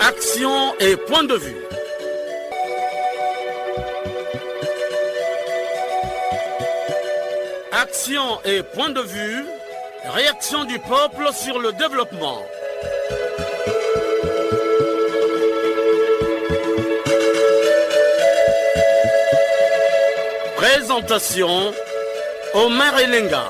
Action et point de vue. Action et point de vue. Réaction du peuple sur le développement. Présentation, Omer Elenga.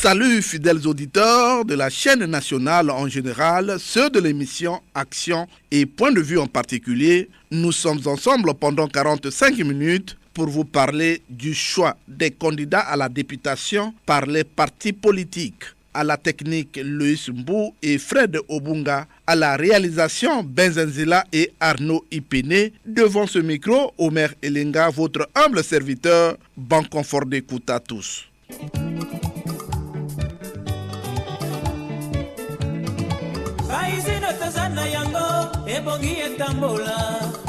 Salut fidèles auditeurs de la chaîne nationale en général, ceux de l'émission Action et Point de vue en particulier. Nous sommes ensemble pendant 45 minutes pour vous parler du choix des candidats à la députation par les partis politiques. À la technique, Loïs Mbou et Fred Obunga. À la réalisation, Benzenzila et Arnaud Ipene. Devant ce micro, Omer Elenga, votre humble serviteur. Bon confort d'écoute à tous.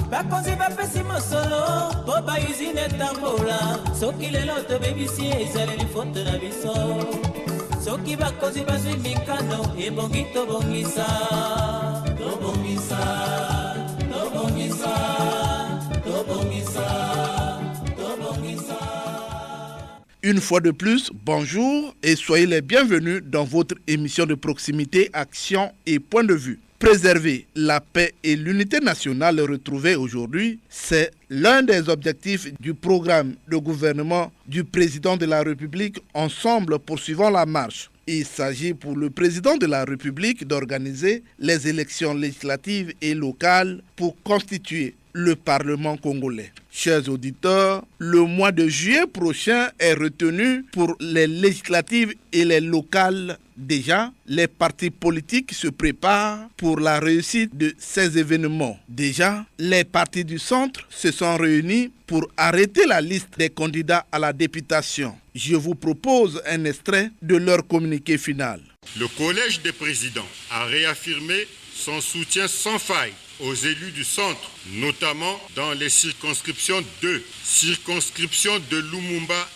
Bakonzi bapesi mosolo po baizine tambola soki lelo tobebisi ezaleli foto na biso soki bakonzi bazwi mikano ebongi tobongisa tobongisa tobongisa tobongisa tobongisa. Une fois de plus, bonjour et soyez les bienvenus dans votre émission de proximité, action et point de vue. Préserver la paix et l'unité nationale retrouvée aujourd'hui, c'est l'un des objectifs du programme de gouvernement du président de la République Ensemble poursuivant la marche. Il s'agit pour le président de la République d'organiser les élections législatives et locales pour constituer le Parlement congolais. Chers auditeurs, le mois de juillet prochain est retenu pour les législatives et les locales. Déjà, les partis politiques se préparent pour la réussite de ces événements. Déjà, les partis du centre se sont réunis pour arrêter la liste des candidats à la députation. Je vous propose un extrait de leur communiqué final. Le Collège des présidents a réaffirmé son soutien sans faille aux élus du centre, notamment dans les circonscriptions 2, circonscription de Lumumba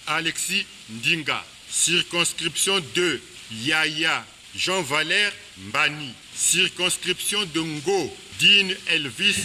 1, Alexis Ndinga, circonscription 2, Yaya Jean-Valère Mbani, circonscription de Ngo, Dean Elvis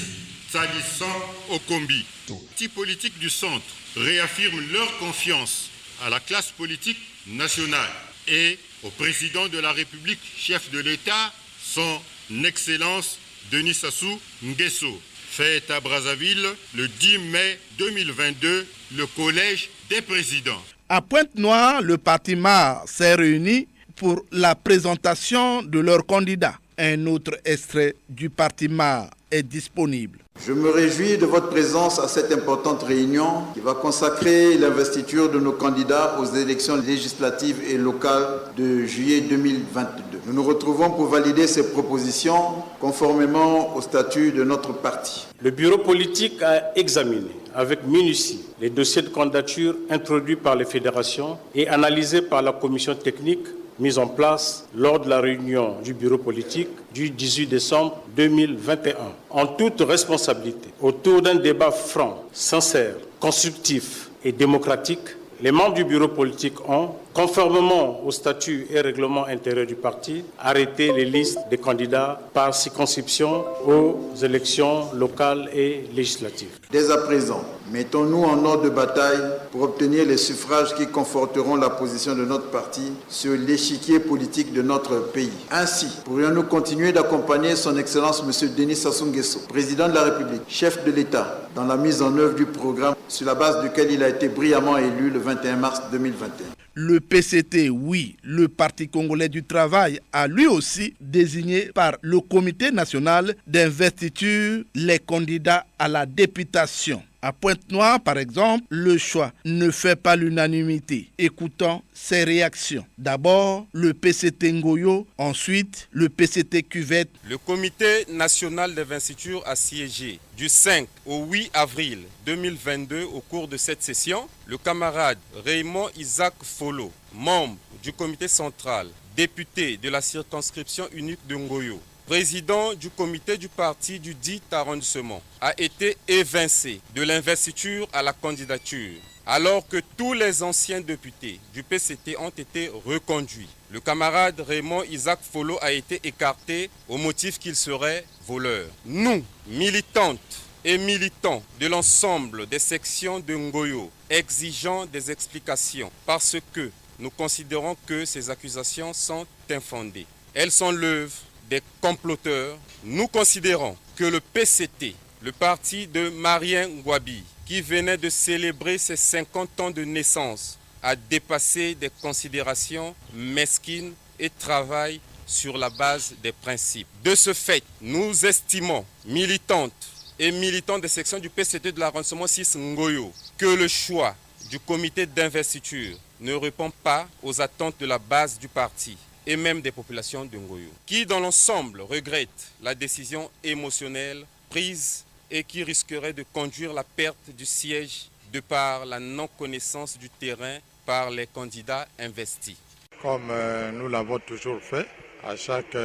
Salissan Okombi. Les partis politiques du centre réaffirment leur confiance à la classe politique nationale et au président de la République, chef de l'État, son Excellence Denis Sassou Nguesso. Fête à Brazzaville le 10 mai 2022, le Collège des présidents. À Pointe-Noire, le parti MAR s'est réuni pour la présentation de leurs candidats. Un autre extrait du parti MAR est disponible. Je me réjouis de votre présence à cette importante réunion qui va consacrer l'investiture de nos candidats aux élections législatives et locales de juillet 2022. Nous nous retrouvons pour valider ces propositions conformément au statut de notre parti. Le bureau politique a examiné avec minutie les dossiers de candidature introduits par les fédérations et analysés par la commission technique mise en place lors de la réunion du bureau politique du 18 décembre 2021. En toute responsabilité, autour d'un débat franc, sincère, constructif et démocratique, les membres du bureau politique ont, conformément au statut et règlement intérieur du parti, arrêté les listes des candidats par circonscription aux élections locales et législatives. Dès à présent, mettons-nous en ordre de bataille pour obtenir les suffrages qui conforteront la position de notre parti sur l'échiquier politique de notre pays. Ainsi, pourrions-nous continuer d'accompagner son Excellence M. Denis Sassou Nguesso, président de la République, chef de l'État, dans la mise en œuvre du programme sur la base duquel il a été brillamment élu le 21 mars 2021. Le PCT, oui, le Parti congolais du travail, a lui aussi désigné par le Comité national d'investiture les candidats à la députation. À Pointe-Noire, par exemple, le choix ne fait pas l'unanimité. Écoutons ses réactions. D'abord, le PCT Ngoyo, ensuite le PCT Cuvette. Le Comité national d'investiture a siégé du 5 au 8 avril 2022 au cours de cette session. Le camarade Raymond Isaac Folo, membre du comité central, député de la circonscription unique de Ngoyo, président du comité du parti du dit arrondissement, a été évincé de l'investiture à la candidature, alors que tous les anciens députés du PCT ont été reconduits. Le camarade Raymond Isaac Folo a été écarté au motif qu'il serait voleur. Nous, militantes et militants de l'ensemble des sections de Ngoyo, exigeons des explications parce que nous considérons que ces accusations sont infondées. Elles sont l'œuvre des comploteurs. Nous considérons que le PCT, le parti de Marien Ngouabi, qui venait de célébrer ses 50 ans de naissance, a dépassé des considérations mesquines et travaille sur la base des principes. De ce fait, nous estimons, militantes et militants des sections du PCT de l'arrondissement 6 Ngoyo, que le choix du comité d'investiture ne répond pas aux attentes de la base du parti et même des populations de Ngoyo, qui dans l'ensemble regrettent la décision émotionnelle prise et qui risquerait de conduire la perte du siège de par la non-connaissance du terrain par les candidats investis. Comme nous l'avons toujours fait, à chaque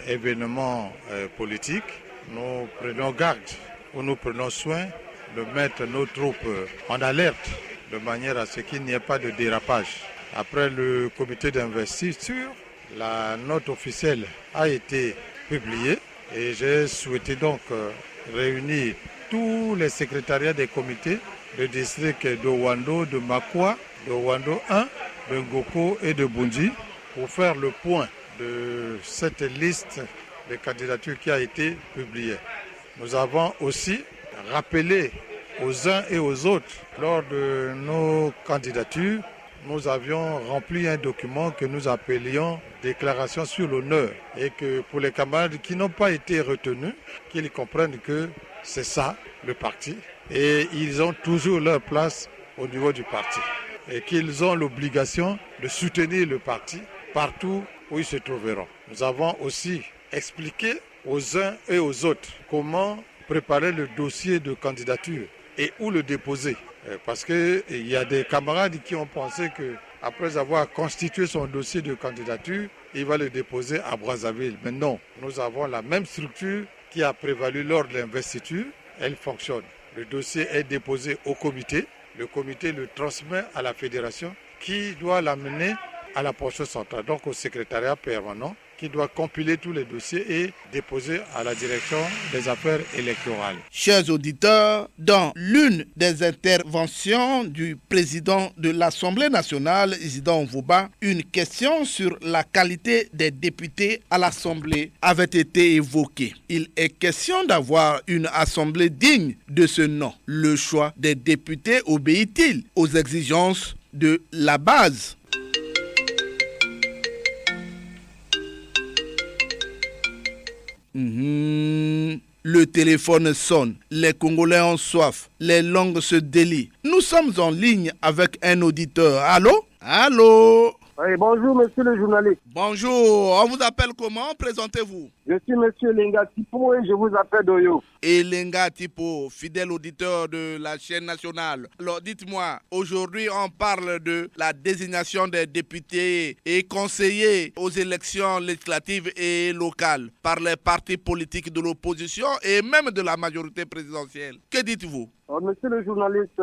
événement politique, nous prenons garde ou nous prenons soin de mettre nos troupes en alerte de manière à ce qu'il n'y ait pas de dérapage. Après le comité d'investiture, la note officielle a été publiée et j'ai souhaité donc réunir tous les secrétariats des comités de district de Wando, de Makwa, de Wando 1, de Ngoko et de Bunji pour faire le point de cette liste de candidatures qui a été publiée. Nous avons aussi rappelé aux uns et aux autres, lors de nos candidatures, nous avions rempli un document que nous appelions déclaration sur l'honneur et que pour les camarades qui n'ont pas été retenus, qu'ils comprennent que c'est ça le parti et ils ont toujours leur place au niveau du parti et qu'ils ont l'obligation de soutenir le parti partout où ils se trouveront. Nous avons aussi expliqué aux uns et aux autres comment préparer le dossier de candidature et où le déposer. Parce qu'il y a des camarades qui ont pensé qu'après avoir constitué son dossier de candidature, il va le déposer à Brazzaville. Mais non, nous avons la même structure qui a prévalu lors de l'investiture. Elle fonctionne. Le dossier est déposé au comité. Le comité le transmet à la fédération qui doit l'amener à la portion centrale, donc au secrétariat permanent, qui doit compiler tous les dossiers et déposer à la direction des affaires électorales. Chers auditeurs, dans l'une des interventions du président de l'Assemblée nationale, Isidore Mvouba, une question sur la qualité des députés à l'Assemblée avait été évoquée. Il est question d'avoir une Assemblée digne de ce nom. Le choix des députés obéit-il aux exigences de la base ? Le téléphone sonne, les Congolais ont soif, les langues se délient. Nous sommes en ligne avec un auditeur. Allô? Allô? Oui, bonjour monsieur le journaliste. Bonjour, on vous appelle comment? Présentez-vous. Je suis monsieur Lenga Tipo et je vous appelle d'Oyo. Et Lenga Tipo, fidèle auditeur de la chaîne nationale. Alors dites-moi, aujourd'hui on parle de la désignation des députés et conseillers aux élections législatives et locales par les partis politiques de l'opposition et même de la majorité présidentielle. Que dites-vous? Monsieur le journaliste,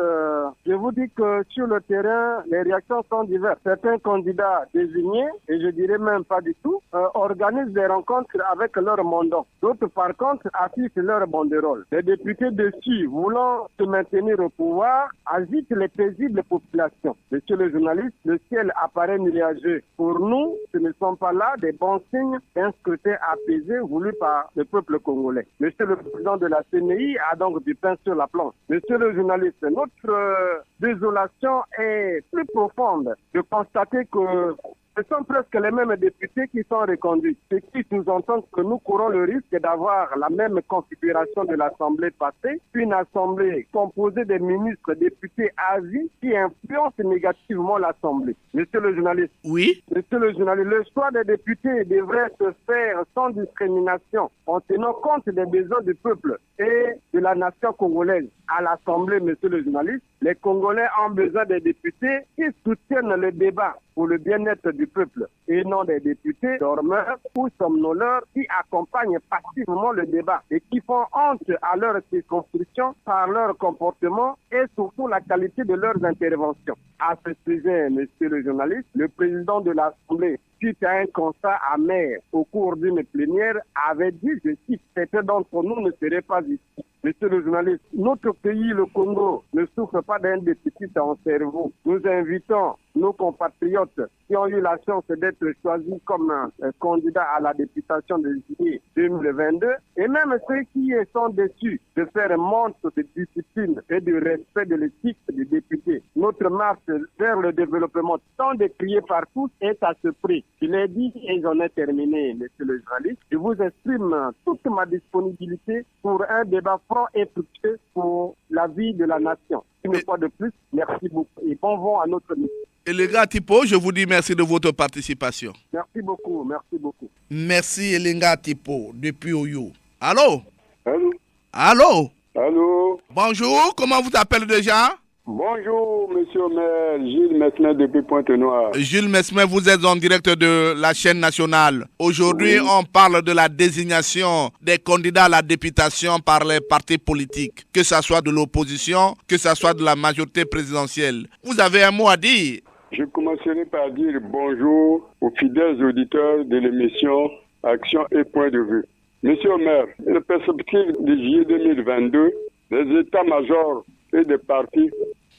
je vous dis que sur le terrain, les réactions sont diverses. Certains candidats désignés, et je dirais même pas du tout, organisent des rencontres avec leurs mandants. D'autres, par contre, affichent leur banderole. Les députés dessus, voulant se maintenir au pouvoir, agitent les paisibles populations. Monsieur le journaliste, le ciel apparaît nuageux. Pour nous, ce ne sont pas là des bons signes d'un scrutin apaisé voulu par le peuple congolais. Monsieur le président de la CNI a donc du pain sur la planche. Monsieur le journaliste, notre désolation est plus profonde de constater que ce sont presque les mêmes députés qui sont reconduits. Ce qui sous-entend que nous courons le risque d'avoir la même configuration de l'Assemblée passée, une Assemblée composée des ministres, députés à vie qui influencent négativement l'Assemblée. Monsieur le journaliste. Oui. Monsieur le journaliste, le choix des députés devrait se faire sans discrimination, en tenant compte des besoins du peuple et de la nation congolaise. à l'Assemblée, monsieur le journaliste, les Congolais ont besoin des députés qui soutiennent le débat pour le bien-être du peuple et non des députés dormeurs ou somnoleurs qui accompagnent passivement le débat et qui font honte à leur circonscription par leur comportement et surtout la qualité de leurs interventions. À ce sujet, monsieur le journaliste, le président de l'Assemblée, suite à un constat amer au cours d'une plénière, avait dit, je cite, « Certains d'entre nous ne seraient pas ici ». Monsieur le journaliste, notre pays, le Congo, ne souffre pas d'un déficit en cerveau. Nous invitons nos compatriotes qui ont eu la chance d'être choisis comme candidats à la députation de juillet 2022 et même ceux qui sont déçus de faire montre de discipline et de respect de l'éthique des députés. Notre marche vers le développement tant décrié par tous est à ce prix. Je l'ai dit et j'en ai terminé, monsieur le journaliste. Je vous exprime toute ma disponibilité pour un débat franc et fructueux pour la vie de la nation. Une fois de plus, merci beaucoup et bon vent à notre mission. Et les gars Tipo, je vous dis merci de votre participation. Merci beaucoup, merci beaucoup. Merci Elenga Tipo, depuis Oyo. Allô? Allô? Allô? Allô? Bonjour, comment vous appelez déjà? Bonjour, monsieur le maire, Gilles Mesmer depuis Pointe-Noire. Gilles Mesmer, vous êtes en direct de la chaîne nationale. Aujourd'hui, on parle de la désignation des candidats à la députation par les partis politiques, que ce soit de l'opposition, que ce soit de la majorité présidentielle. Vous avez un mot à dire? Je commencerai par dire bonjour aux fidèles auditeurs de l'émission Action et Point de Vue. Monsieur le maire, la perspective de juillet 2022, les états-majors et des partis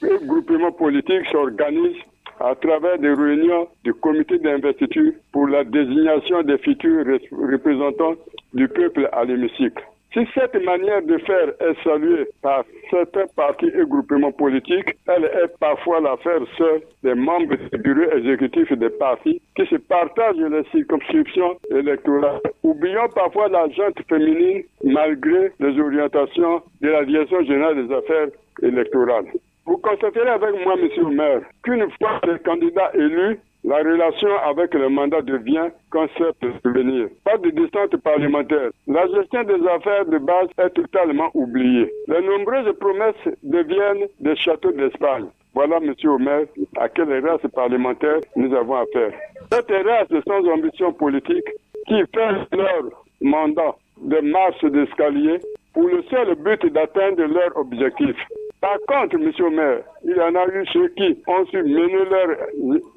et groupements politiques s'organisent à travers des réunions du comité d'investiture pour la désignation des futurs représentants du peuple à l'hémicycle. Si cette manière de faire est saluée par certains partis et groupements politiques, elle est parfois l'affaire seule des membres du bureau exécutif des partis qui se partagent les circonscriptions électorales. Oublions parfois la gente féminine malgré les orientations de la Direction générale des affaires électorales. Vous constaterez avec moi, monsieur le maire, qu'une fois les candidats élus, la relation avec le mandat devient concept de souvenir. Pas de distance parlementaire. La gestion des affaires de base est totalement oubliée. Les nombreuses promesses deviennent des châteaux d'Espagne. Voilà, monsieur le maire, à quelle race parlementaire nous avons affaire. Cette race sans ambition politique qui fait leur mandat de marche d'escalier pour le seul but d'atteindre leur objectif. Par contre, monsieur le maire, il y en a eu ceux qui ont su mener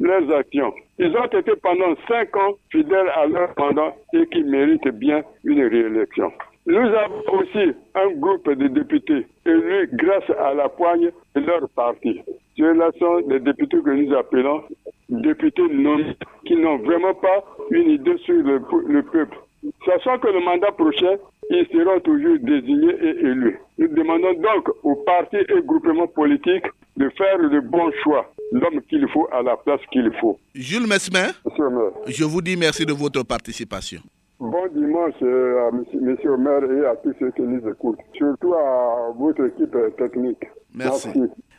leurs actions. Ils ont été pendant 5 ans fidèles à leur mandat et qui méritent bien une réélection. Nous avons aussi un groupe de députés élus grâce à la poigne de leur parti. Ceux-là sont des députés que nous appelons députés nommés qui n'ont vraiment pas une idée sur le peuple. Sachant que le mandat prochain, ils seront toujours désignés et élus. Nous demandons donc aux partis et groupements politiques de faire le bon choix, l'homme qu'il faut à la place qu'il faut. Jules Mesmer, je vous dis merci de votre participation. Bon dimanche à monsieur le maire et à tous ceux qui nous écoutent, surtout à votre équipe technique. Merci.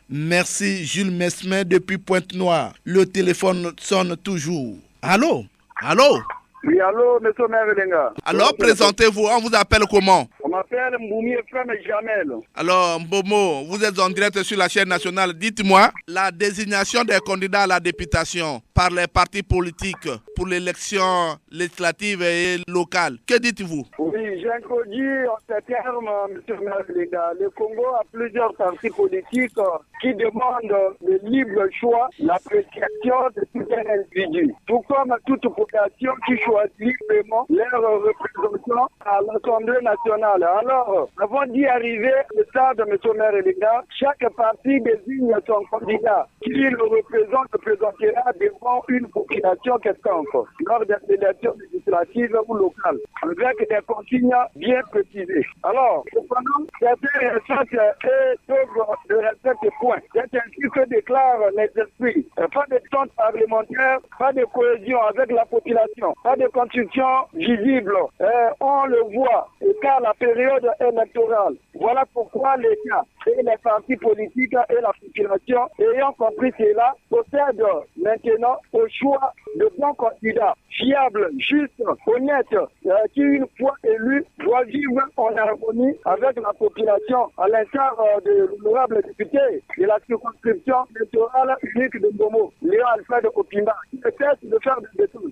Merci Jules Mesmer depuis Pointe-Noire. Le téléphone sonne toujours. Allô? Allô? Oui, allô, monsieur maire Elenga. Alors, présentez-vous, on vous appelle comment? On m'appelle Mboumi Efrem Jamel. Alors, Mbomo, vous êtes en direct sur la chaîne nationale. Dites-moi, la désignation des candidats à la députation par les partis politiques pour l'élection législative et locale, que dites-vous? Oui, j'introduis en ces termes, monsieur le maire Elenga. Le Congo a plusieurs partis politiques qui demandent le libre choix, l'appréciation de tout un individu. Tout comme toute population qui choisit librement leurs représentants à l'Assemblée nationale. Alors, avant d'y arriver, le stade, monsieur le maire Elenga, chaque parti désigne son candidat qui le représentera devant une population quelconque lors des élections législatives ou locales, avec des consignes bien précisées. Alors, cependant, certains ressentent et peuvent de respect point. C'est ainsi que déclarent les esprits. Pas de tente parlementaire, pas de cohésion avec la population, pas de construction visible. On le voit, car la période électorale. Voilà pourquoi l'État et les partis politiques et la population, ayant compris cela, procèdent maintenant au choix de bons candidats, fiables, justes, honnêtes, qui une fois élus élu doit vivre en harmonie avec la population, à l'instar de l'honorable député de la circonscription électorale unique de Mbomo, Léon Alfred Opimba, qui essaie de faire des détours.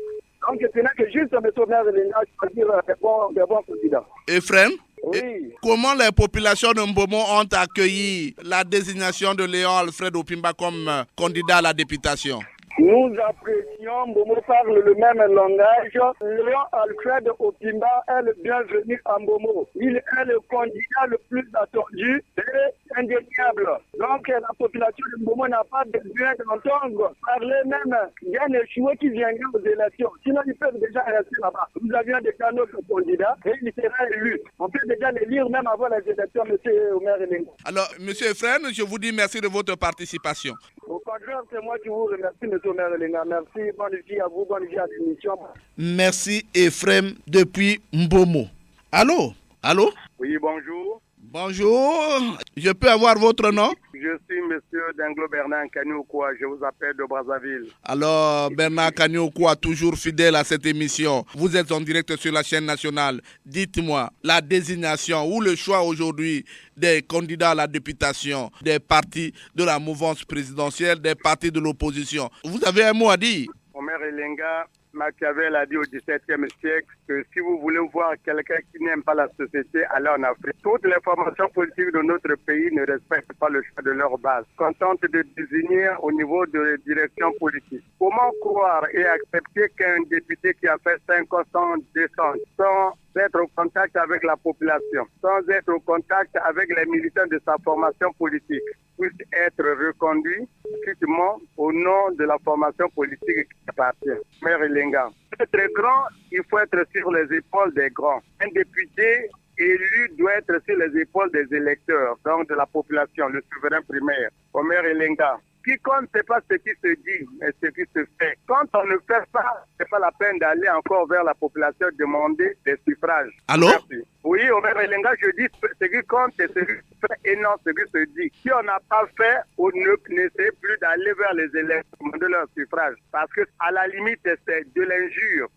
Donc, ce n'est que juste M. Maire Elenga choisir des bons candidats. Ephrem, oui. Comment les populations de Mbomo ont accueilli la désignation de Léon Alfred Opimba comme candidat à la députation? Nous apprécions, Mbomo parle le même langage. Léon Alfred Opimba est le bienvenu à Mbomo. Il est le candidat le plus attendu et indéniable. Donc la population de Mbomo n'a pas besoin d'entendre parler même d'un échoué qui viendra aux élections. Sinon, ils peuvent déjà rester là-bas. Nous avions déjà notre candidat et il sera élu. On peut déjà le lire même avant les élections, M. Omer Elenga. Alors, M. Ephrem, je vous dis merci de votre participation. Au contraire, c'est moi qui vous remercie, M. Omer Elenga. Merci, bonne vie à vous, bonne vie à l'émission. Merci, Ephrem, depuis Mbomo. Allô? Allô? Oui, bonjour. Bonjour. Je peux avoir votre nom? Je suis M. Denglo Bernard Kanyoukoua. Je vous appelle de Brazzaville. Alors, Bernard Kanyoukoua, toujours fidèle à cette émission. Vous êtes en direct sur la chaîne nationale. Dites-moi, la désignation ou le choix aujourd'hui des candidats à la députation, des partis de la mouvance présidentielle, des partis de l'opposition. Vous avez un mot à dire? Omer Elenga, Machiavel a dit au XVIIe siècle que si vous voulez voir quelqu'un qui n'aime pas la société, allez en Afrique. Toutes les formations politiques de notre pays ne respectent pas le choix de leur base, contentent de désigner au niveau de la direction politique. Comment croire et accepter qu'un député qui a fait 5 ans sans descendre, sans être au contact avec la population, sans être au contact avec les militants de sa formation politique, puisse être reconduit strictement au nom de la formation politique qui appartient. Mère Elenga, pour être grand, il faut être sur les épaules des grands. Un député élu doit être sur les épaules des électeurs, donc de la population, le souverain primaire. Omer Elenga, ce qui compte, ce n'est pas ce qui se dit, mais ce qui se fait. Quand on ne fait pas, ce n'est pas la peine d'aller encore vers la population demander des suffrages. Allô? Merci. Oui, Omer Elenga, je dis ce qui compte, c'est ce qui se fait et non ce qui se dit. Si on n'a pas fait, on n'essaie plus d'aller vers les électeurs demander leur suffrage. Parce que à la limite, c'est de l'injure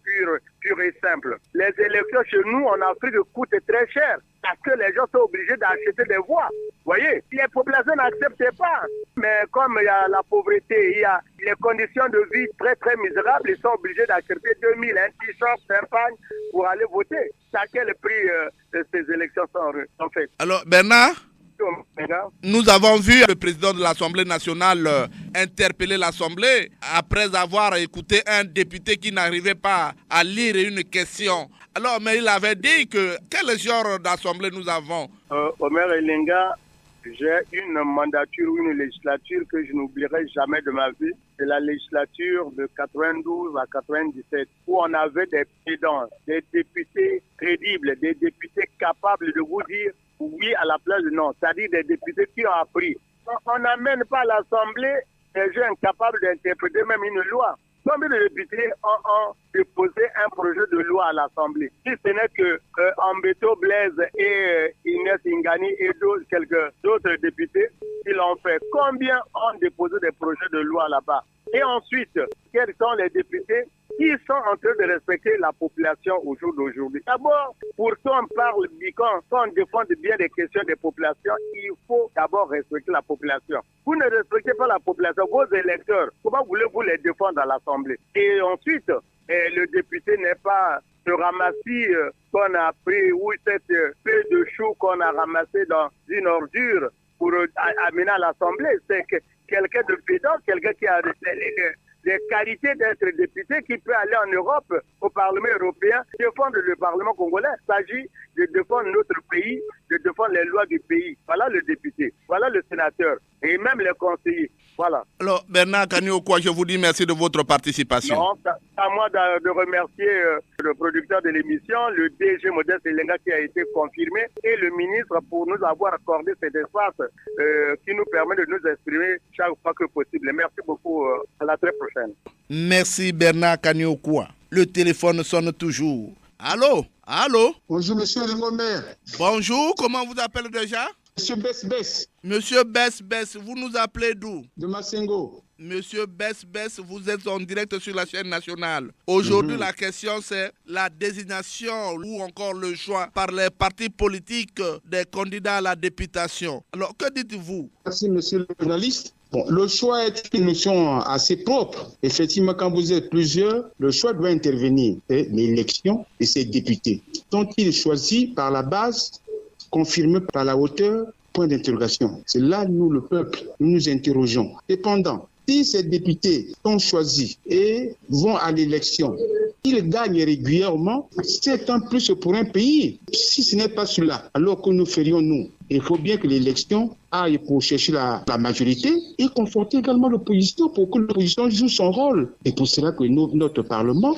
pure et simple. Les élections chez nous en Afrique coûtent très cher parce que les gens sont obligés d'acheter des voix. Vous voyez, les populations n'acceptent pas. Mais comme il y a la pauvreté, il y a les conditions de vie très très misérables, ils sont obligés d'acheter 2000, un t-shirt, champagne pour aller voter. C'est à quel prix ces élections sont faites? Alors, Bernard, nous avons vu le président de l'Assemblée nationale interpeller l'Assemblée après avoir écouté un député qui n'arrivait pas à lire une question. Alors, mais il avait dit que quel genre d'assemblée nous avons? Omer Elenga, j'ai une mandature ou une législature que je n'oublierai jamais de ma vie. C'est la législature de 92 à 97 où on avait des présidents, des députés crédibles, des députés capables de vous dire oui à la place de non. C'est-à-dire des députés qui ont appris. On n'amène pas à l'Assemblée des gens incapables d'interpréter même une loi. Combien de députés ont déposé un projet de loi à l'Assemblée? Si ce n'est que Ambeto Blaise et Inès Ingani et quelques autres députés, ils l'ont fait. Combien ont déposé des projets de loi là-bas? Et ensuite, quels sont les députés qui sont en train de respecter la population au jour d'aujourd'hui? D'abord, pour qu'on parle, quand on défend bien les questions des populations, il faut d'abord respecter la population. Vous ne respectez pas la population, vos électeurs, comment voulez-vous les défendre à l'Assemblée? Et ensuite, le député n'est pas ce ramassis qu'on a pris ou cette peu de choux qu'on a ramassé dans une ordure pour amener à l'Assemblée. C'est quelqu'un de pédant, quelqu'un qui a des qualités d'être député qui peut aller en Europe, au Parlement européen, défendre le Parlement congolais. Il s'agit de défendre notre pays, de défendre les lois du pays. Voilà le député, voilà le sénateur et même les conseillers. Voilà. Alors, Bernard Kanyoukoua, je vous dis merci de votre participation. Non, c'est à moi de remercier le producteur de l'émission, le DG Modeste Elenga qui a été confirmé et le ministre pour nous avoir accordé cet espace qui nous permet de nous exprimer chaque fois que possible. Merci beaucoup. À la très prochaine. Merci Bernard Kanyoukoua. Le téléphone sonne toujours. Allô? Allô? Bonjour, monsieur Lingomber. Bonjour, comment vous appelez déjà? Monsieur Bess. Monsieur Bess, vous nous appelez d'où? De Massengo. Monsieur Bess, vous êtes en direct sur la chaîne nationale. Aujourd'hui, la question, c'est la désignation ou encore le choix par les partis politiques des candidats à la députation. Alors, que dites-vous? Merci, monsieur le journaliste. Bon, le choix est une notion assez propre. Effectivement, quand vous êtes plusieurs, le choix doit intervenir. C'est l'élection de ces députés. Sont-ils choisis par la base, confirmés par la hauteur? Point d'interrogation. C'est là, nous, le peuple, nous nous interrogeons. Cependant, si ces députés sont choisis et vont à l'élection, ils gagnent régulièrement, c'est un plus pour un pays. Si ce n'est pas cela, alors que nous ferions nous? Il faut bien que l'élection aille pour chercher la majorité et conforter également l'opposition pour que l'opposition joue son rôle. Et pour cela que notre Parlement,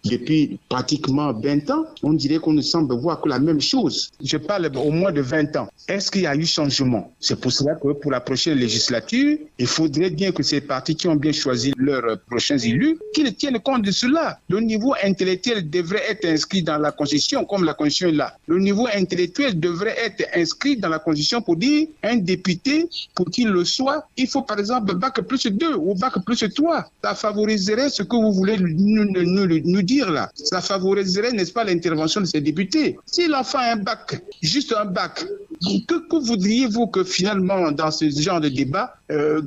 depuis pratiquement 20 ans, on dirait qu'on ne semble voir que la même chose. Je parle au moins de 20 ans. Est-ce qu'il y a eu changement? C'est pour cela que pour la prochaine législature, il faudrait bien que ces partis qui ont bien choisi leurs prochains élus, qu'ils tiennent compte de cela. Le niveau intellectuel devrait être inscrit dans la Constitution, comme la Constitution est là. Le niveau intellectuel devrait être inscrit dans la Constitution pour dire un député, pour qu'il le soit, il faut par exemple bac plus 2 ou bac plus 3. Ça favoriserait ce que vous voulez nous dire là. Ça favoriserait, n'est-ce pas, l'intervention de ces députés. Si l'enfant a un bac, juste un bac, que voudriez-vous que finalement dans ce genre de débat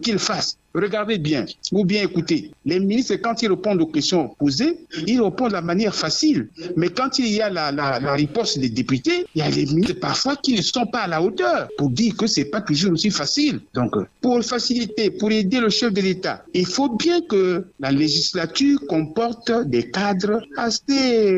qu'il fasse? Regardez bien, ou bien écoutez, les ministres, quand ils répondent aux questions posées, ils répondent de la manière facile. Mais quand il y a la réponse des députés, il y a des ministres parfois qui ne sont pas à la hauteur pour dire que ce n'est pas toujours aussi facile. Donc, pour faciliter, pour aider le chef de l'État, il faut bien que la législature comporte des cadres assez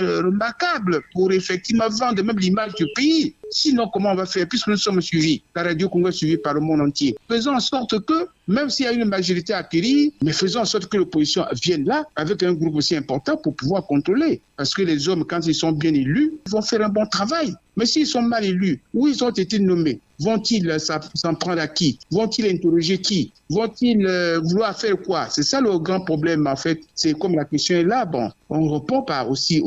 remarquables pour effectivement vendre même l'image du pays. Sinon, comment on va faire? Puisque nous sommes suivis, la radio Congo est suivie par le monde entier. Faisons en sorte que, même s'il y a une majorité acquérie, mais faisons en sorte que l'opposition vienne là avec un groupe aussi important pour pouvoir contrôler. Parce que les hommes, quand ils sont bien élus, ils vont faire un bon travail. Mais s'ils sont mal élus, où ils ont été nommés, vont-ils s'en prendre à qui? Vont-ils interroger qui? Vont-ils vouloir faire quoi? C'est ça le grand problème, en fait. C'est comme la question est là, bon, on ne répond pas aussi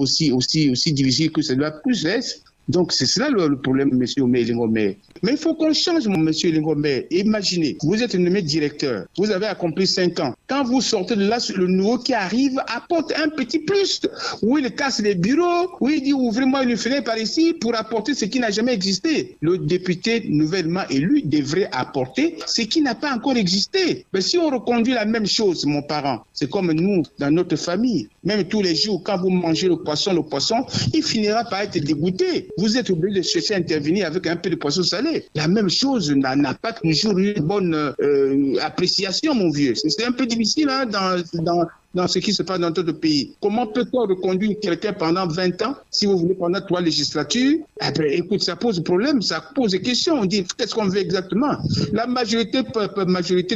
difficile que ça doit plus être. Donc, c'est cela le problème, M. Lingomé. Mais il faut qu'on change, M. Lingomé. Imaginez, vous êtes nommé directeur, vous avez accompli 5 ans. Quand vous sortez de là, le nouveau qui arrive apporte un petit plus. Où il casse les bureaux, où il dit ouvrez-moi une fenêtre par ici pour apporter ce qui n'a jamais existé. Le député nouvellement élu devrait apporter ce qui n'a pas encore existé. Mais si on reconduit la même chose, mon parent, c'est comme nous, dans notre famille. Même tous les jours, quand vous mangez le poisson, il finira par être dégoûté. Vous êtes obligé de chercher à intervenir avec un peu de poisson salé. La même chose n'a pas toujours eu une bonne appréciation, mon vieux. C'est un peu difficile hein, dans ce qui se passe dans notre pays. Comment peut-on reconduire quelqu'un pendant 20 ans, si vous voulez, pendant 3 législatures? Après, écoute, ça pose problème, ça pose des questions. On dit, qu'est-ce qu'on veut exactement? La majorité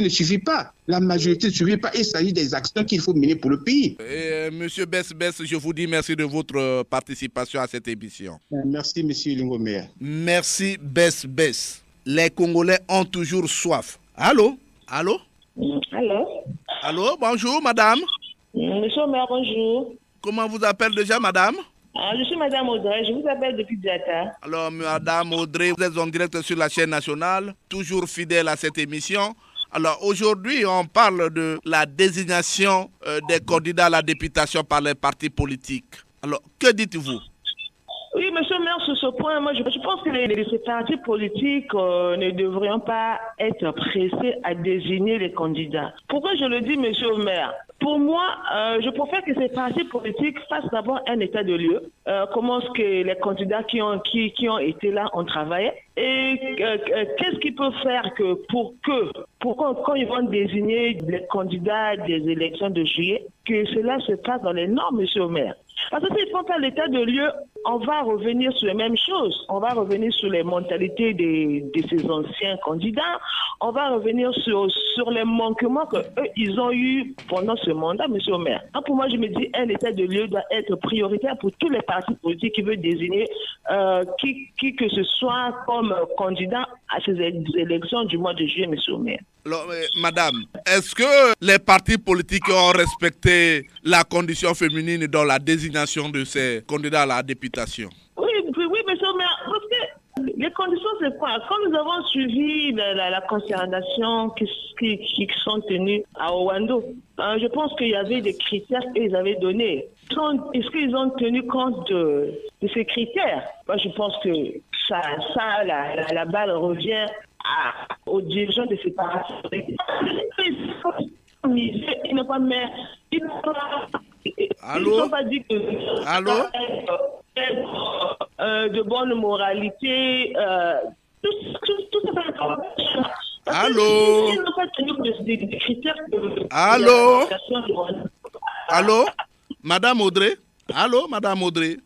ne suffit pas. La majorité ne suffit pas. Il s'agit des actions qu'il faut mener pour le pays. Monsieur Bess, je vous dis merci de votre participation à cette émission. Merci, monsieur Lingomé. Merci, Bess. Les Congolais ont toujours soif. Allô? Allô, bonjour, madame. Monsieur le maire, bonjour. Comment vous appelez déjà, madame? Je suis madame Audrey, je vous appelle depuis Diata. Alors, madame Audrey, vous êtes en direct sur la chaîne nationale, toujours fidèle à cette émission. Alors, aujourd'hui, on parle de la désignation des candidats à la députation par les partis politiques. Alors, que dites-vous? Oui, monsieur le maire, sur ce point, moi, je pense que les partis politiques ne devraient pas être pressés à désigner les candidats. Pourquoi je le dis, monsieur le maire? Pour moi, je préfère que ces partis politiques fassent d'abord un état de lieu. Comment est-ce que les candidats qui ont été là ont travaillé? Et qu'est-ce qu'ils peuvent faire pour quand ils vont désigner les candidats des élections de juillet, que cela se passe dans les normes, monsieur le maire? Parce que s'ils font pas l'état de lieu, on va revenir sur les mêmes choses. On va revenir sur les mentalités de ces anciens candidats. On va revenir sur les manquements qu'eux, ils ont eu pendant ce mandat, monsieur le maire. Donc pour moi, je me dis, un état de lieu doit être prioritaire pour tous les partis politiques qui veulent désigner qui que ce soit comme candidat à ces élections du mois de juillet, monsieur le maire. Alors, madame, est-ce que les partis politiques ont respecté la condition féminine dans la désignation de ces candidats à la députation? Oui, monsieur le maire, parce que Les conditions, c'est quoi? Quand nous avons suivi la concertation qui sont tenues à Owando, je pense qu'il y avait des critères qu'ils avaient donnés. Est-ce qu'ils ont tenu compte de ces critères? Moi, je pense que la balle revient aux dirigeants de séparation. Ils n'ont pas mis. Allô? Ils n'ont pas dit que. Allô? De bonne moralité. Tout ça. Allô? Ils n'ont pas tenu des critères. Allô? Allô? Madame Audrey? Allô, Madame Audrey?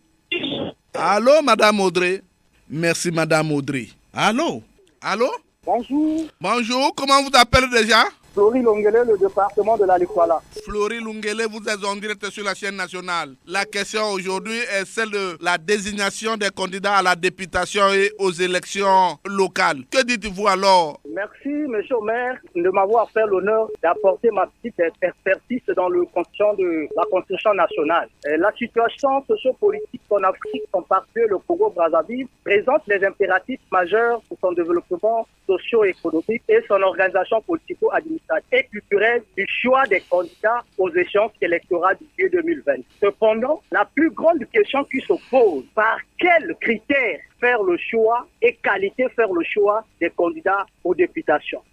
Allô, Madame Audrey? Merci, Madame Audrey. Allô? Allô? Bonjour. Bonjour, comment vous appelez déjà? Florie Lungele, le département de la Likwala. Florie Lungele, vous êtes en direct sur la chaîne nationale. La question aujourd'hui est celle de la désignation des candidats à la députation et aux élections locales. Que dites-vous alors? Merci, monsieur le maire, de m'avoir fait l'honneur d'apporter ma petite expertise dans le constitution de la Constitution nationale. La situation sociopolitique en Afrique, en particulier le Congo-Brazzaville, présente les impératifs majeurs pour son développement socio-économique et son organisation politico-administrative et culturelle du choix des candidats aux échéances électorales du juillet 2020. Cependant, la plus grande question qui se pose, par quels critères faire le choix et qualité faire le choix des candidats aux députations.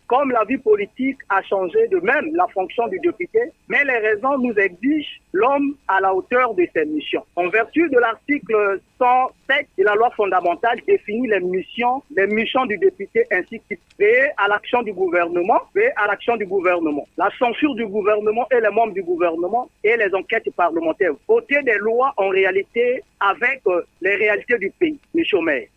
Comme la vie politique a changé, de même la fonction du député, mais les raisons nous exigent l'homme à la hauteur de ses missions. En vertu de l'article 107 de la loi fondamentale définit les missions du député ainsi que veiller à l'action du gouvernement, la censure du gouvernement et les membres du gouvernement et les enquêtes parlementaires. Voter des lois en réalité avec les réalités du pays.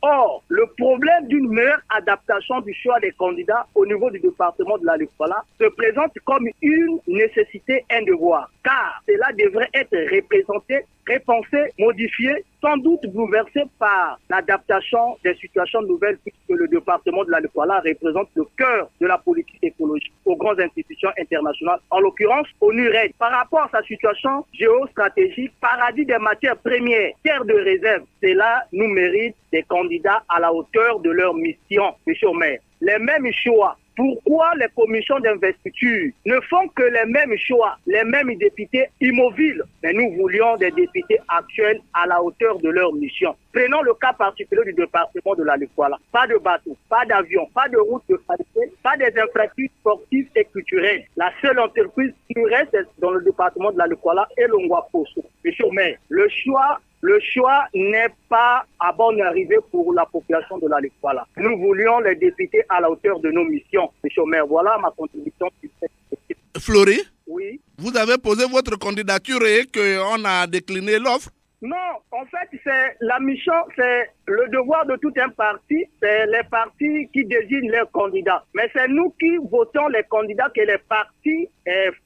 Or, le problème d'une meilleure adaptation du choix des candidats au niveau du département de la Likwala se présente comme une nécessité, un devoir, car cela devrait être repensé, modifié, sans doute bouleversé par l'adaptation des situations nouvelles puisque le département de la Likwala représente le cœur de la politique écologique aux grandes institutions internationales, en l'occurrence ONU-RED. Par rapport à sa situation géostratégique, paradis des matières premières, terre de réserve, cela nous mérite des candidats à la hauteur de leur mission, monsieur le maire. Les mêmes choix. Pourquoi les commissions d'investiture ne font que les mêmes choix, les mêmes députés immobiles? Mais nous voulions des députés actuels à la hauteur de leur mission. Prenons le cas particulier du département de la Likwala. Pas de bateau, pas d'avion, pas de route de qualité, pas des infrastructures sportives et culturelles. La seule entreprise qui reste dans le département de la Likwala est l'Ongwa Poso. Monsieur le maire, le choix n'est pas à bonne arrivée pour la population de la Likwala. Nous voulions les députés à la hauteur de nos missions. Monsieur le maire, voilà ma contribution. Florie? Oui. Vous avez posé votre candidature et qu'on a décliné l'offre? Non, en fait, c'est la mission, c'est le devoir de tout un parti, c'est les partis qui désignent leurs candidats. Mais c'est nous qui votons les candidats que les partis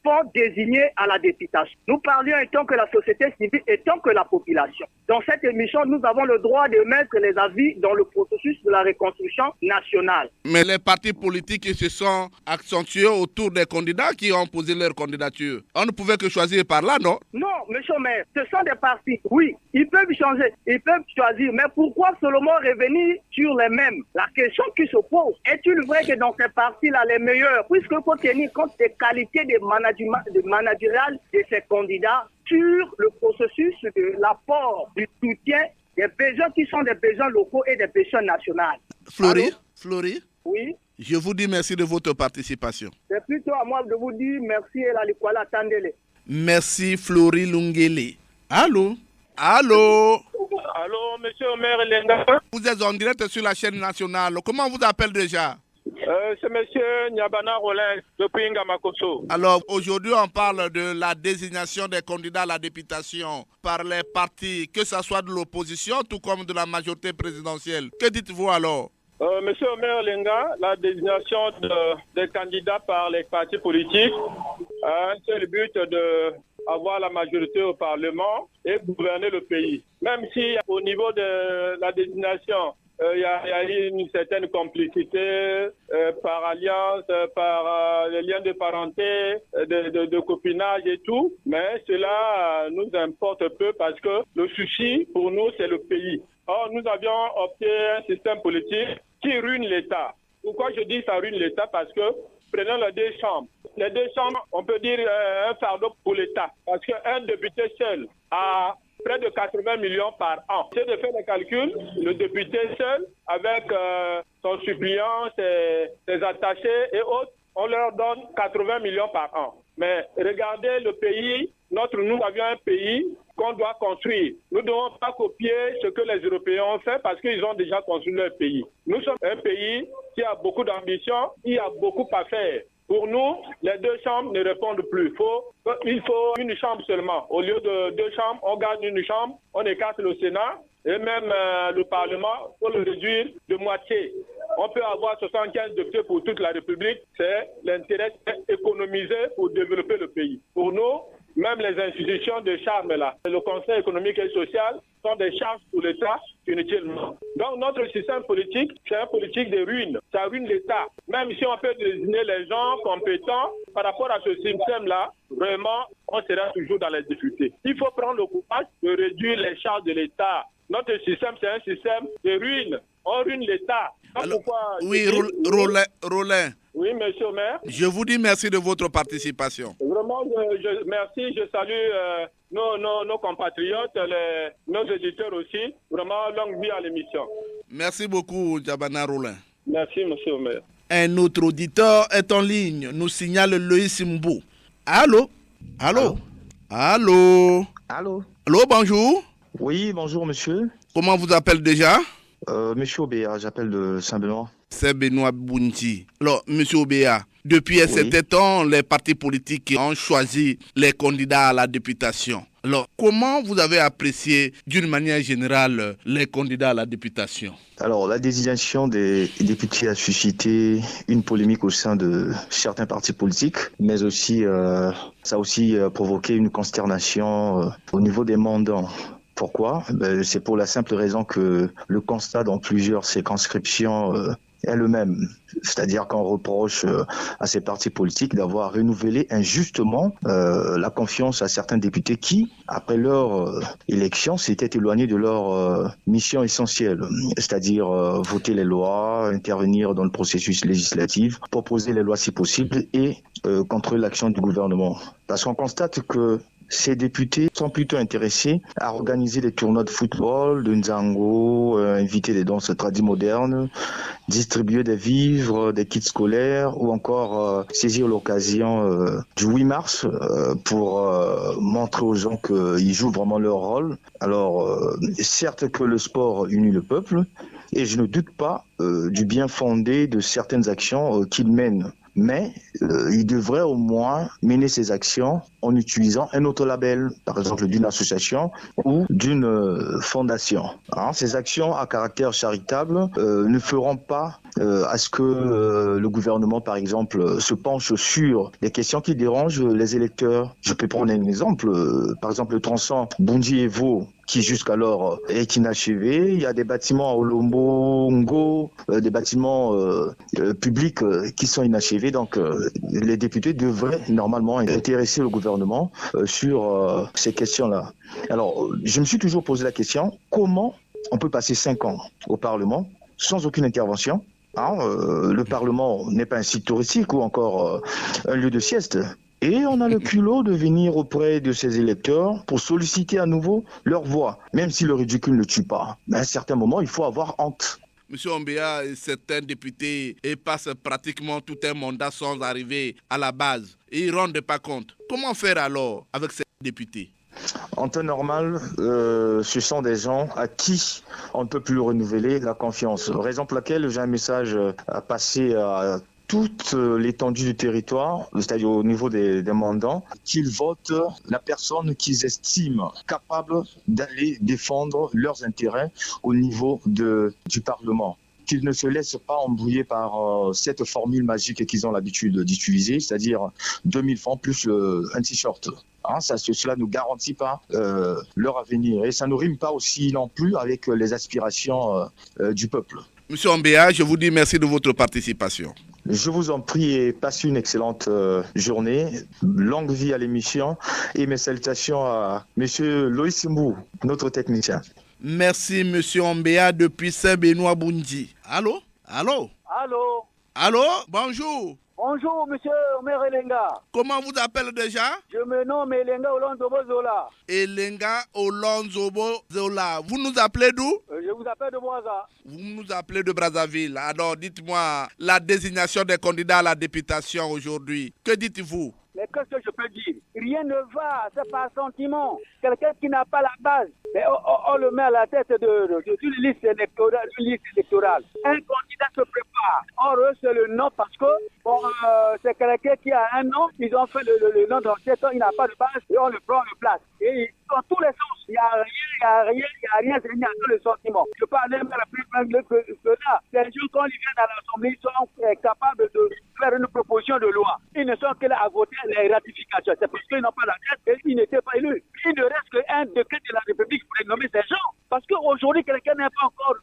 font désigner à la députation. Nous parlions autant que la société civile et tant que la population. Dans cette émission, nous avons le droit de mettre les avis dans le processus de la reconstruction nationale. Mais les partis politiques se sont accentués autour des candidats qui ont posé leur candidature. On ne pouvait que choisir par là, non? Non, monsieur le maire, ce sont des partis, oui. Ils peuvent changer, ils peuvent choisir, mais pourquoi seulement revenir sur les mêmes? La question qui se pose, est-il vrai que dans ces partis-là, les meilleurs, puisqu'il faut tenir compte des qualités managériales de ces candidats sur le processus de l'apport, du soutien des besoins qui sont des besoins locaux et des besoins nationaux. Florie? Oui. Je vous dis merci de votre participation. C'est plutôt à moi de vous dire merci et la Likwala Tandele. Merci Florie Lungele. Allô? Allô, monsieur le maire Lenga. Vous êtes en direct sur la chaîne nationale. Comment vous appelez déjà? C'est monsieur Nyabana Rollin depuis Ngamakoso. Alors, aujourd'hui, on parle de la désignation des candidats à la députation par les partis, que ce soit de l'opposition, tout comme de la majorité présidentielle. Que dites-vous alors? Monsieur le maire Lenga, la désignation des candidats par les partis politiques a un seul but de avoir la majorité au Parlement et gouverner le pays. Même si au niveau de la désignation, il y a une certaine complicité par alliance, par les liens de parenté, de copinage et tout. Mais cela nous importe peu parce que le souci pour nous, c'est le pays. Or, nous avions opté un système politique qui ruine l'État. Pourquoi je dis ça ruine l'État? Parce que prenons les deux chambres. Les deux chambres, on peut dire un fardeau pour l'État. Parce qu'un député seul a près de 80 millions par an. C'est de faire les calculs, le député seul, avec son suppléant, ses attachés et autres, on leur donne 80 millions par an. Mais regardez le pays, nous avions un pays qu'on doit construire. Nous ne devons pas copier ce que les Européens ont fait parce qu'ils ont déjà construit leur pays. Nous sommes un pays qui a beaucoup d'ambition, qui a beaucoup à faire. Pour nous, les deux chambres ne répondent plus. Il faut une chambre seulement. Au lieu de deux chambres, on garde une chambre, on écarte le Sénat et même le Parlement pour le réduire de moitié. On peut avoir 75 députés pour toute la République. C'est l'intérêt économisé pour développer le pays. Pour nous, même les institutions de charme là, le Conseil économique et social sont des charges pour l'État inutilement. Donc notre système politique, c'est un politique de ruine. Ça ruine l'État. Même si on peut désigner les gens compétents par rapport à ce système-là, vraiment, on sera toujours dans les difficultés. Il faut prendre le courage de réduire les charges de l'État. Notre système, c'est un système de ruine. On ruine l'État. Alors, oui, Rollin. Oui, monsieur le maire. Je vous dis merci de votre participation. Vraiment, merci. Je salue nos compatriotes, nos éditeurs aussi. Vraiment, longue vie à l'émission. Merci beaucoup, Djabana Rollin. Merci, monsieur le maire. Un autre auditeur est en ligne, nous signale Loïs Mbou. Allô? Allô, bonjour. Oui, bonjour, monsieur. Comment vous appelez déjà? Monsieur Obéa, j'appelle de Saint-Benoît. C'est Benoît Bounti. Alors, monsieur Obéa, depuis un certain temps, les partis politiques ont choisi les candidats à la députation. Alors, comment vous avez apprécié, d'une manière générale, les candidats à la députation? Alors, la désignation des députés a suscité une polémique au sein de certains partis politiques, mais aussi, ça a aussi provoqué une consternation au niveau des mandants. Pourquoi? C'est pour la simple raison que le constat dans plusieurs circonscriptions est le même. C'est-à-dire qu'on reproche à ces partis politiques d'avoir renouvelé injustement la confiance à certains députés qui, après leur élection, s'étaient éloignés de leur mission essentielle, c'est-à-dire voter les lois, intervenir dans le processus législatif, proposer les lois si possible et contrôler l'action du gouvernement. Parce qu'on constate que ces députés sont plutôt intéressés à organiser des tournois de football, de Nzango, inviter des danses tradis modernes, distribuer des vivres, des kits scolaires ou encore saisir l'occasion du 8 mars pour montrer aux gens qu'ils jouent vraiment leur rôle. Alors, certes que le sport unit le peuple et je ne doute pas du bien fondé de certaines actions qu'ils mènent. Mais il devrait au moins mener ses actions en utilisant un autre label, par exemple d'une association ou d'une fondation. Alors, ces actions à caractère charitable ne feront pas à ce que le gouvernement, par exemple, se penche sur les questions qui dérangent les électeurs. Je peux prendre un exemple, par exemple le tronçon Boundji-Evo, qui jusqu'alors est inachevé. Il y a des bâtiments à Olombo-Ngo, des bâtiments publics qui sont inachevés. Donc les députés devraient normalement intéresser le gouvernement sur ces questions-là. Alors, je me suis toujours posé la question, comment on peut passer 5 ans au Parlement sans aucune intervention? Le Parlement n'est pas un site touristique ou encore un lieu de sieste. Et on a le culot de venir auprès de ces électeurs pour solliciter à nouveau leur voix, même si le ridicule ne tue pas. Mais à un certain moment, il faut avoir honte. Monsieur Ombéa, certains députés passent pratiquement tout un mandat sans arriver à la base. Et ils ne rendent pas compte. Comment faire alors avec ces députés? En temps normal, ce sont des gens à qui on ne peut plus renouveler la confiance. Raison pour laquelle j'ai un message à passer à toute l'étendue du territoire, c'est-à-dire au niveau des mandants, qu'ils votent la personne qu'ils estiment capable d'aller défendre leurs intérêts au niveau du Parlement. qu'ils ne se laissent pas embrouiller par cette formule magique qu'ils ont l'habitude d'utiliser, c'est-à-dire 2000 francs plus un t-shirt. Cela ne garantit pas leur avenir et ça ne rime pas aussi non plus avec les aspirations du peuple. Monsieur Ombéa, je vous dis merci de votre participation. Je vous en prie et passez une excellente journée. Longue vie à l'émission et mes salutations à Monsieur Loïs Mbou, notre technicien. Merci Monsieur Ombéa depuis Saint-Benoît-Bundi. Allô? Allô? Allô? Bonjour. Bonjour, monsieur Omer Elenga. Comment vous appelez déjà? Je me nomme Elenga Olonzobo Zola. Elenga Olonzobo Zola. Vous nous appelez d'où? Je vous appelle de Boisa. Vous nous appelez de Brazzaville. Alors, dites-moi, la désignation des candidats à la députation aujourd'hui, que dites-vous? Mais qu'est-ce que je peux dire? Rien ne va, c'est par sentiment. Quelqu'un qui n'a pas la base, on le met à la tête d'une liste électorale. Un candidat se prépare. Or, eux, c'est le nom parce que c'est quelqu'un qui a un nom. Ils ont fait le nom dans 7 ans, il n'a pas de base et on le prend, on le place. Et dans tous les sens, il n'y a rien, c'est que le sentiment. Je peux aller même plus que là. Les gens, quand ils viennent à l'Assemblée, ils sont capables de faire une proposition de loi. Ils ne sont que là à voter les ratifications. C'est parce qu'ils n'ont pas la tête et ils n'étaient pas élus. Il ne reste qu'un décret de la République pour les nommer ces gens. Parce qu'aujourd'hui, quelqu'un n'a pas encore,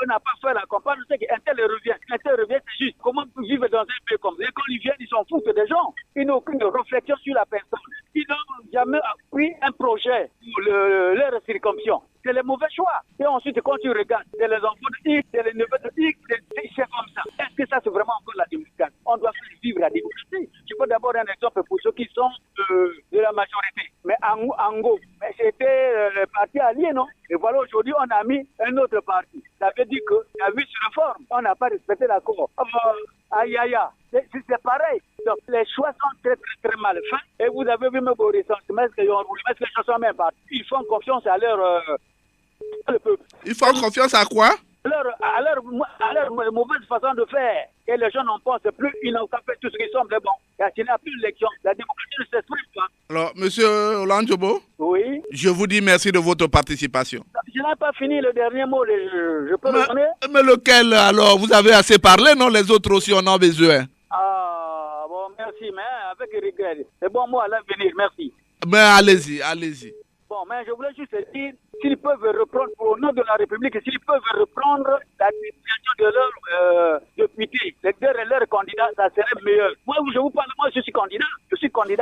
n'a pas fait la campagne, on sait qu'un tel revient. Un tel revient, c'est juste. Comment vivre dans un pays comme ça? Quand ils viennent, ils s'en foutent des gens. Ils n'ont aucune réflexion sur la personne. Ils n'ont jamais pris un projet pour leur circonscription. C'est le mauvais choix. Et ensuite, quand tu regardes, c'est les enfants de X, c'est les neveux de X, c'est comme ça. Est-ce que ça, c'est vraiment encore la démocratie? On doit faire vivre la démocratie. Je peux d'abord un exemple pour ceux qui sont de la majorité. Mais Ango, c'était le parti allié, non? Et voilà, aujourd'hui, on a mis un autre parti. Ça veut dire qu'il y a eu une réforme. On n'a pas respecté l'accord. C'est pareil. Donc, les choix sont très, très, très mal faits. Et vous avez vu même vos ressentiments, est-ce que les gens sont même partis? Ils font confiance à leur peuple. Ils font confiance à quoi? À leur mauvaise façon de faire. Et les gens n'en pensent plus, ils n'ont pas fait tout ce qui semble bon. Il n'y a plus d'élection. La démocratie ne s'exprime pas. Alors, monsieur Olandjobo? Oui. Je vous dis merci de votre participation. Je n'ai pas fini le dernier mot. Je peux le donner? Mais lequel alors? Vous avez assez parlé, non? Les autres aussi en ont besoin. Ah, bon, merci, mais avec regret. C'est bon mot à l'avenir, merci. Mais allez-y. Bon, mais je voulais juste dire, s'ils peuvent reprendre, au nom de la République, s'ils peuvent reprendre la désignation de leurs députés, leurs candidats, ça serait meilleur. Moi, je vous parle, moi, je suis candidat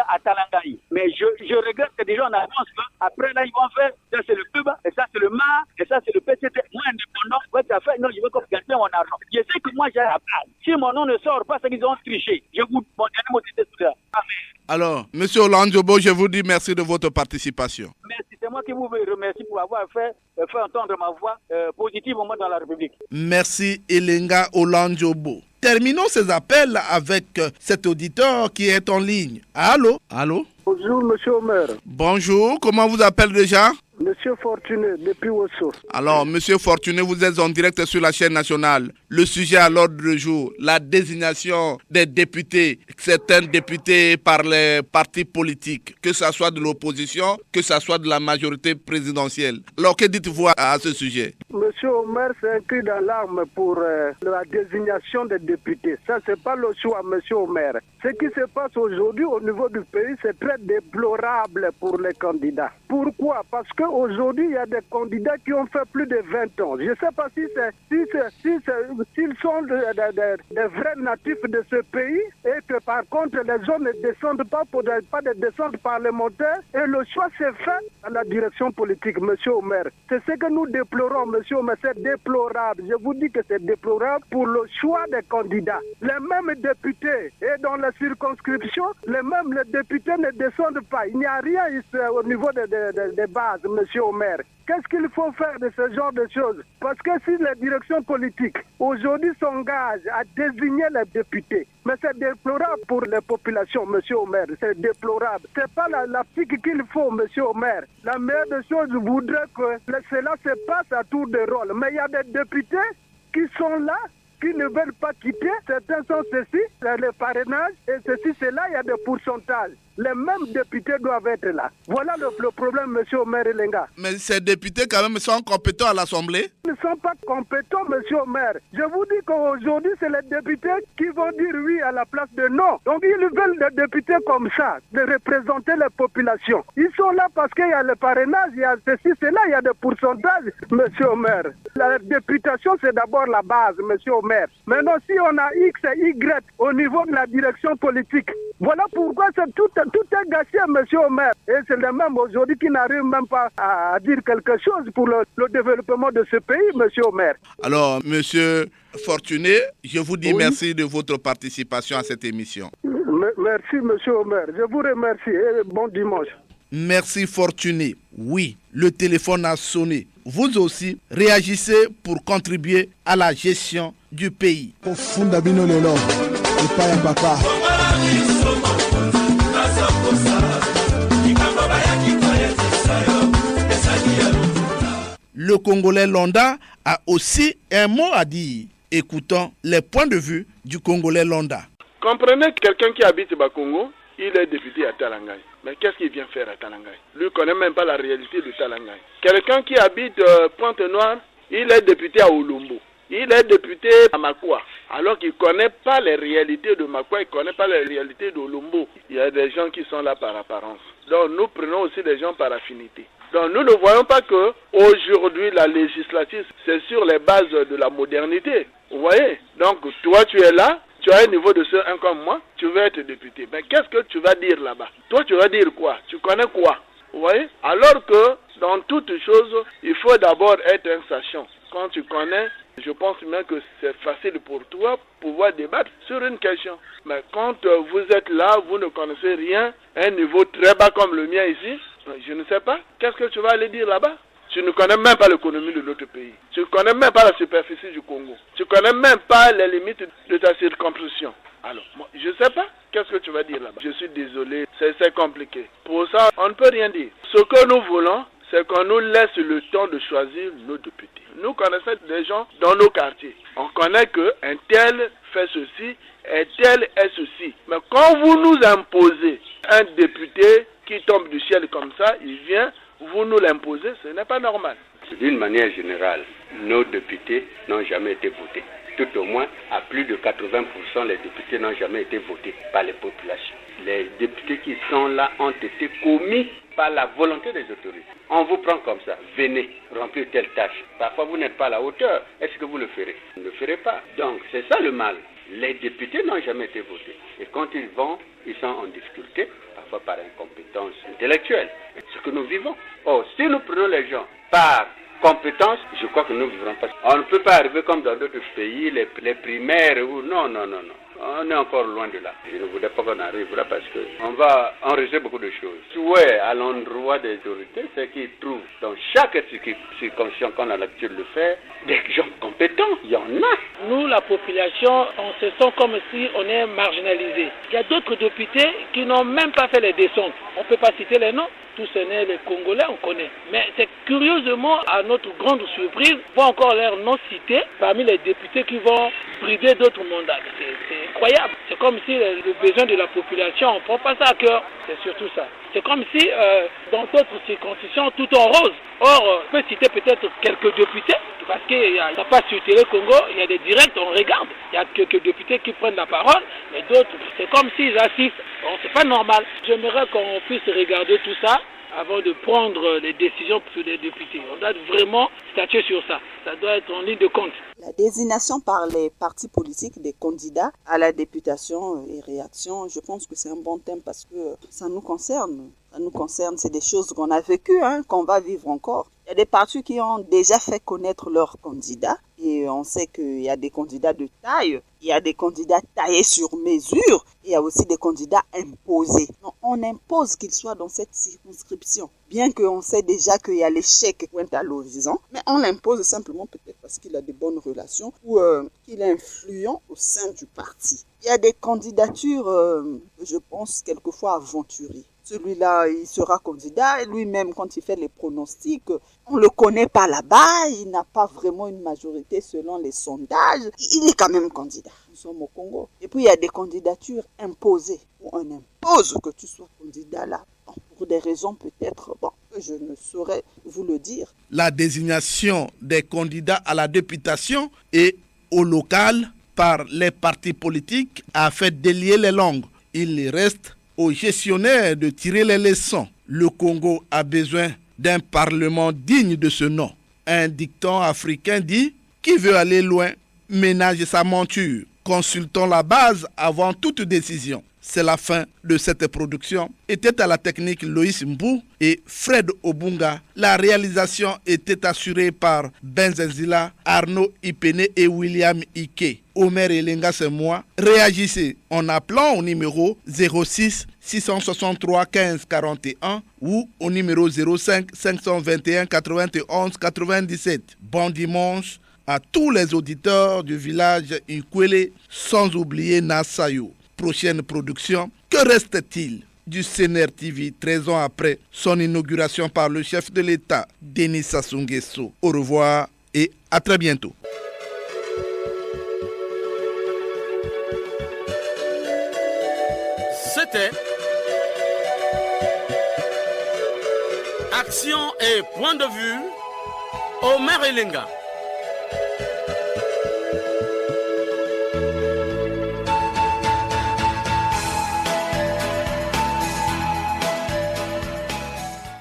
à Talangaï. Mais je regrette que des gens en avance, après là, ils vont faire, ça c'est le PUB, et ça c'est le MA, et ça c'est le PCT. Moi, indépendant, ça fait, non, je veux gagner mon argent. Je sais que moi, j'ai la place. Si mon nom ne sort pas, c'est qu'ils ont triché. Je vous, mon dernier mot, c'était tout ça. Amen. Alors, monsieur Olandjobo, je vous dis merci de votre participation. Merci, c'est moi qui vous remercie pour avoir fait entendre ma voix positive au moins dans la République. Merci Elenga Olandjobo. Terminons ces appels avec cet auditeur qui est en ligne. Allô? Bonjour, monsieur Omer. Bonjour, comment vous appelez déjà? Monsieur Fortuné, depuis Ousso. Alors, monsieur Fortuné, vous êtes en direct sur la chaîne nationale. Le sujet à l'ordre du jour, la désignation des députés, certains députés par les partis politiques, que ce soit de l'opposition, que ce soit de la majorité présidentielle. Alors, que dites-vous à ce sujet? Monsieur Omer s'est inscrit dans l'arme pour la désignation des députés. Ça, c'est pas le choix, monsieur Omer. Ce qui se passe aujourd'hui au niveau du pays, c'est très déplorable pour les candidats. Pourquoi? Parce qu'aujourd'hui, il y a des candidats qui ont fait plus de 20 ans. Je ne sais pas s'ils sont des vrais natifs de ce pays et que par contre, les gens ne descendent pas de descente parlementaire. Et le choix s'est fait à la direction politique, monsieur Omer. C'est ce que nous déplorons, monsieur Omer. C'est déplorable. Je vous dis que c'est déplorable pour le choix des candidats. Les mêmes députés et dans la circonscription, les députés ne descendent pas. Il n'y a rien ici au niveau des bases, monsieur Omer. Qu'est-ce qu'il faut faire de ce genre de choses? Parce que si les directions politiques aujourd'hui s'engagent à désigner les députés, mais c'est déplorable pour les populations, monsieur Omer, c'est déplorable. C'est pas la pique qu'il faut, monsieur Omer. La meilleure des choses voudrait que cela se passe à tour de rôle. Mais il y a des députés qui sont là, qui ne veulent pas quitter. Certains sont ceci, le parrainage, et ceci, cela, il y a des pourcentages. Les mêmes députés doivent être là. Voilà le problème, monsieur Omer Elenga. Mais ces députés, quand même, sont compétents à l'Assemblée? Ils sont pas compétents, monsieur le maire. Je vous dis qu'aujourd'hui, c'est les députés qui vont dire oui à la place de non. Donc, ils veulent des députés comme ça, de représenter la population. Ils sont là parce qu'il y a le parrainage, il y a ceci, cela, il y a des pourcentages, monsieur le maire. La députation, c'est d'abord la base, monsieur le maire. Maintenant, si on a X et Y au niveau de la direction politique, voilà pourquoi tout est gâché, monsieur le maire. Et c'est le même aujourd'hui qui n'arrive même pas à dire quelque chose pour le développement de ce pays, monsieur le maire. Alors, monsieur Fortuné, je vous dis merci de votre participation à cette émission. Merci, monsieur le maire. Je vous remercie et bon dimanche. Merci Fortuné. Oui, le téléphone a sonné. Vous aussi, réagissez pour contribuer à la gestion du pays. Le Congolais Londa a aussi un mot à dire. Écoutons les points de vue du Congolais Londa. Comprenez quelqu'un qui habite au Congo, il est député à Talangay. Mais qu'est-ce qu'il vient faire à Talangay? Lui ne connaît même pas la réalité de Talangay. Quelqu'un qui habite Pointe-Noire, il est député à Olombo. Il est député à Makwa. Alors qu'il ne connaît pas les réalités de Makwa, il ne connaît pas les réalités d'Olombo. Il y a des gens qui sont là par apparence. Donc nous prenons aussi des gens par affinité. Donc nous ne voyons pas que aujourd'hui la législative, c'est sur les bases de la modernité. Vous voyez? Donc toi tu es là, tu as un niveau de ce 1 comme moi, tu veux être député. Mais qu'est-ce que tu vas dire là-bas? Toi tu vas dire quoi? Tu connais quoi? Vous voyez? Alors que dans toute chose, il faut d'abord être un sachant. Quand tu connais, je pense même que c'est facile pour toi pouvoir débattre sur une question. Mais quand vous êtes là, vous ne connaissez rien, un niveau très bas comme le mien ici, je ne sais pas, qu'est-ce que tu vas aller dire là-bas? Tu ne connais même pas l'économie de notre pays. Tu ne connais même pas la superficie du Congo. Tu ne connais même pas les limites de ta circonscription. Alors, moi, je ne sais pas. Qu'est-ce que tu vas dire là-bas? Je suis désolé, c'est compliqué. Pour ça, on ne peut rien dire. Ce que nous voulons, c'est qu'on nous laisse le temps de choisir nos députés. Nous connaissons des gens dans nos quartiers. On connaît qu'un tel fait ceci, un tel est ceci. Mais quand vous nous imposez un député qui tombe du ciel comme ça, il vient, vous nous l'imposez, ce n'est pas normal. D'une manière générale, nos députés n'ont jamais été votés. Tout au moins, à plus de 80%, les députés n'ont jamais été votés par les populations. Les députés qui sont là ont été commis par la volonté des autorités. On vous prend comme ça, venez remplir telle tâche. Parfois, vous n'êtes pas à la hauteur. Est-ce que vous le ferez? Vous ne le ferez pas. Donc, c'est ça le mal. Les députés n'ont jamais été votés. Et quand ils vont, ils sont en difficulté, parfois par incompétence intellectuelle. C'est ce que nous vivons. Or, si nous prenons les gens par compétence, je crois que nous ne vivrons pas. On ne peut pas arriver comme dans d'autres pays, les primaires ou non. On est encore loin de là. Je ne voudrais pas qu'on arrive là parce qu'on va enregistrer beaucoup de choses. Souhait à l'endroit des autorités, c'est qu'ils trouvent dans chaque circonscription qu'on a l'habitude de le faire, des gens compétents. Il y en a. Nous, la population, on se sent comme si on est marginalisé. Il y a d'autres députés qui n'ont même pas fait les descentes. On ne peut pas citer les noms. Tous les Congolais, on connaît. Mais c'est curieusement, à notre grande surprise, pas encore leur nom cité parmi les députés qui vont brider d'autres mandats. C'est incroyable. C'est comme si le besoin de la population, on ne prend pas ça à cœur. C'est surtout ça. C'est comme si dans d'autres circonscriptions, tout en rose. Or, on peut citer peut-être quelques députés, parce qu'il ça passe sur Télé Congo, il y a des directs, on regarde. Il y a quelques députés qui prennent la parole, mais d'autres, c'est comme s'ils assistent. Bon, c'est pas normal. J'aimerais qu'on puisse regarder tout ça avant de prendre les décisions sur les députés. On doit vraiment statuer sur ça. Ça doit être en ligne de compte. La désignation par les partis politiques des candidats à la députation et réaction, je pense que c'est un bon thème parce que ça nous concerne. Ça nous concerne, c'est des choses qu'on a vécues, qu'on va vivre encore. Il y a des partis qui ont déjà fait connaître leurs candidats et on sait qu'il y a des candidats de taille, il y a des candidats taillés sur mesure, il y a aussi des candidats imposés. Donc, on impose qu'ils soient dans cette circonscription, bien qu'on sait déjà qu'il y a l'échec qui pointe à l'horizon, mais on l'impose simplement peut-être parce qu'il a de bonnes relations ou qu'il est influent au sein du parti. Il y a des candidatures, je pense, quelquefois aventurées. Celui-là, il sera candidat. Et lui-même, quand il fait les pronostics, on ne le connaît pas là-bas. Il n'a pas vraiment une majorité selon les sondages. Il est quand même candidat. Nous sommes au Congo. Et puis, il y a des candidatures imposées. Où on impose que tu sois candidat là. Bon, pour des raisons peut-être je ne saurais vous le dire. La désignation des candidats à la députation et au local par les partis politiques a fait délier les langues. Il reste aux gestionnaires de tirer les leçons. Le Congo a besoin d'un parlement digne de ce nom. Un dicton africain dit « Qui veut aller loin ménage sa monture ». Consultons la base avant toute décision. C'est la fin de cette production. Était à la technique Loïs Mbou et Fred Obunga. La réalisation était assurée par Benzenzila, Arnaud Ipene et William Ike. Omer Elenga, c'est moi. Réagissez en appelant au numéro 06 663 15 41 ou au numéro 05 521 91 97. Bon dimanche à tous les auditeurs du village Nkwele, sans oublier Nassayo. Prochaine production, que reste-t-il du CNR TV 13 ans après son inauguration par le chef de l'État, Denis Sassou Nguesso? Au revoir et à très bientôt. C'était Action et point de vue, Omer Elenga.